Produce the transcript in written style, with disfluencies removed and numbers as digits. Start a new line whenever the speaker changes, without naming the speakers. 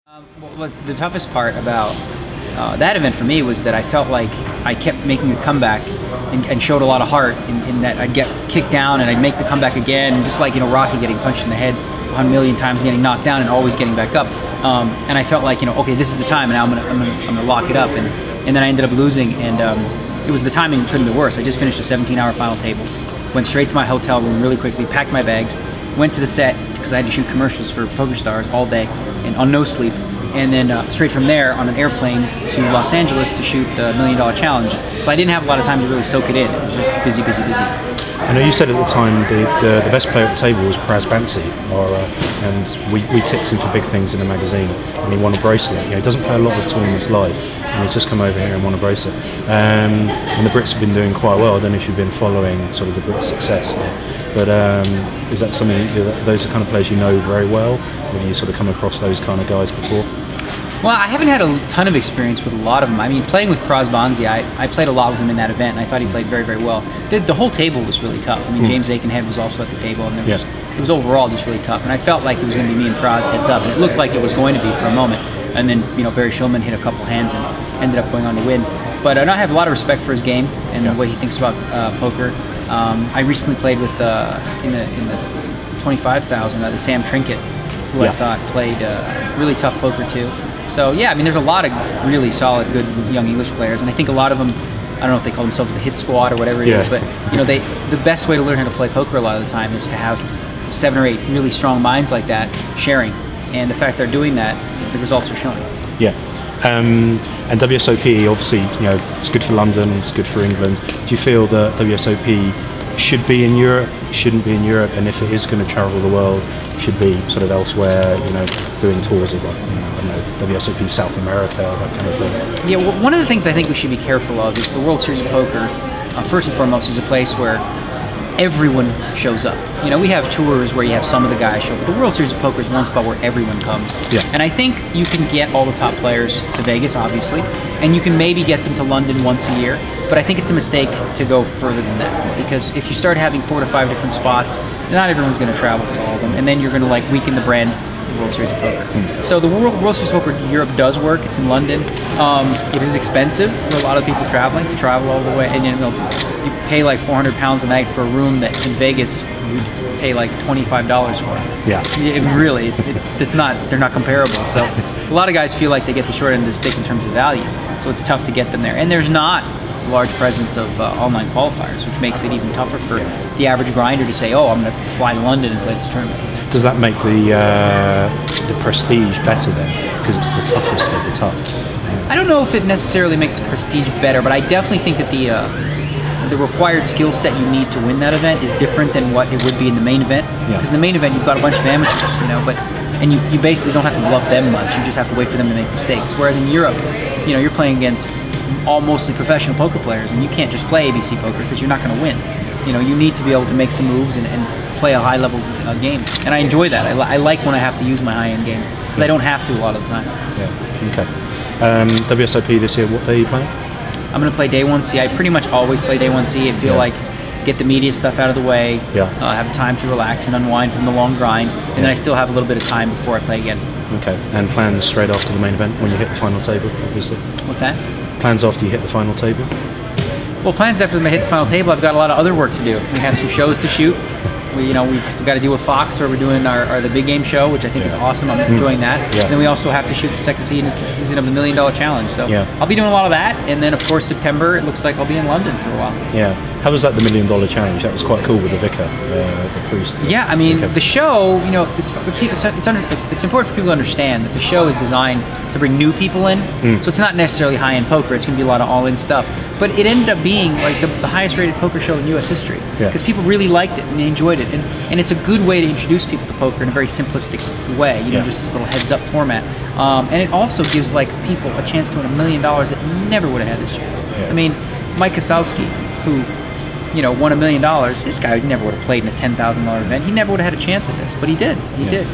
Well, the toughest part about that event for me was that I felt like I kept making a comeback and showed a lot of heart in that I'd get kicked down and I'd make the comeback again, just like, you know, Rocky getting punched in the head 100 million times, getting knocked down and always getting back up. And I felt like, you know, okay, this is the time, and now I'm gonna lock it up. And then I ended up losing, and it was the timing couldn't be worse. I just finished a 17-hour final table, went straight to my hotel room really quickly, packed my bags, went to the set because I had to shoot commercials for Poker Stars all day and on no sleep, and then straight from there on an airplane to Los Angeles to shoot the $1 Million Challenge. So I didn't have a lot of time to really soak it in. It was just busy, busy, busy.
I know you said at the time the best player at the table was Praz Bansi, and we tipped him for big things in the magazine, and he won a bracelet. You know, he doesn't play a lot of tournaments live, and he's just come over here and won a bracelet. And the Brits have been doing quite well. I don't know if you've been following sort of the Brits' success, but is that something, those are the kind of players you know very well? Have you sort of come across those kind of guys before?
Well, I haven't had a ton of experience with a lot of them. I mean, playing with Praz Bansi, I played a lot with him in that event, and I thought he played very, very well. The whole table was really tough. I mean, James Aikenhead was also at the table, and it was overall just really tough. And I felt like it was going to be me and Praz heads up, and it looked like it was going to be for a moment. And then, you know, Barry Shulman hit a couple hands and ended up going on to win. But I have a lot of respect for his game and the way he thinks about poker. I recently played with in the 25,000 the Sam Trinket, who I thought played really tough poker too. So yeah, I mean, there's a lot of really solid, good young English players, and I think a lot of them, I don't know if they call themselves the hit squad or whatever it is, but you know, the best way to learn how to play poker a lot of the time is to have 7 or 8 really strong minds like that sharing, and the fact they're doing that, the results are showing.
Yeah, and WSOP, obviously, you know, it's good for London, it's good for England. Do you feel that WSOP should be in Europe, shouldn't be in Europe, and if it is going to travel the world, should be sort of elsewhere, you know, doing tours of, like, you know, I don't know, WSOP South America, that kind of thing?
Yeah, well, one of the things I think we should be careful of is the World Series of Poker, first and foremost, is a place where everyone shows up. You know, we have tours where you have some of the guys show up, but the World Series of Poker is one spot where everyone comes.
Yeah.
And I think you can get all the top players to Vegas, obviously, and you can maybe get them to London once a year, but I think it's a mistake to go further than that, because if you start having 4 to 5 different spots, not everyone's going to travel to all of them, and then you're going to like weaken the brand of the World Series of Poker. So the World Series of Poker in Europe does work. It's in London. It is expensive for a lot of people traveling to travel all the way, and you know, you pay like 400 pounds a night for a room that in Vegas you pay like $25 for.
Yeah.
Really, it's not, they're not comparable. So a lot of guys feel like they get the short end of the stick in terms of value. So it's tough to get them there, and there's not a large presence of online qualifiers, which makes it even tougher for the average grinder to say, oh, I'm going to fly to London and play this tournament.
Does that make the prestige better then, because it's the toughest of the tough? Yeah.
I don't know if it necessarily makes the prestige better, but I definitely think that the required skill set you need to win that event is different than what it would be in the main event. Because in the main event you've got a bunch of amateurs, you know, and you basically don't have to bluff them much. You just have to wait for them to make mistakes. Whereas in Europe, you know, you're playing against all mostly professional poker players, and you can't just play ABC poker because you're not going to win. You know, you need to be able to make some moves and play a high-level game. And I enjoy that. I like when I have to use my high-end game, because I don't have to a lot of the time.
Yeah. Okay. WSOP this year, what day are you playing?
I'm going to play day 1C. I pretty much always play day 1C. I feel like get the media stuff out of the way, have time to relax and unwind from the long grind, and then I still have a little bit of time before I play again.
Okay. And plans straight after the main event when you hit the final table, obviously?
What's that?
Plans after you hit the final table?
Well, plans after I hit the final table, I've got a lot of other work to do. We have some shows to shoot. We've got to deal with Fox, where we're doing our the big game show, which I think is awesome. I'm enjoying that. And then we also have to shoot the second season of the $1 Million Challenge. So I'll be doing a lot of that. And then, of course, September, it looks like I'll be in London for a while. Yeah.
How was that, the $1 Million Challenge? That was quite cool with the vicar, the priest.
Yeah, I mean, the show, you know, it's important for people to understand that the show is designed to bring new people in. So it's not necessarily high-end poker. It's going to be a lot of all-in stuff. But it ended up being like the highest-rated poker show in U.S. history, because people really liked it and they enjoyed it. And it's a good way to introduce people to poker in a very simplistic way, you know, just this little heads-up format. And it also gives like people a chance to win $1 million that never would have had this chance. I mean, Mike Kosowski, who, you know, won $1 million, this guy never would have played in a $10,000 event. He never would have had a chance at this, but he did. He did.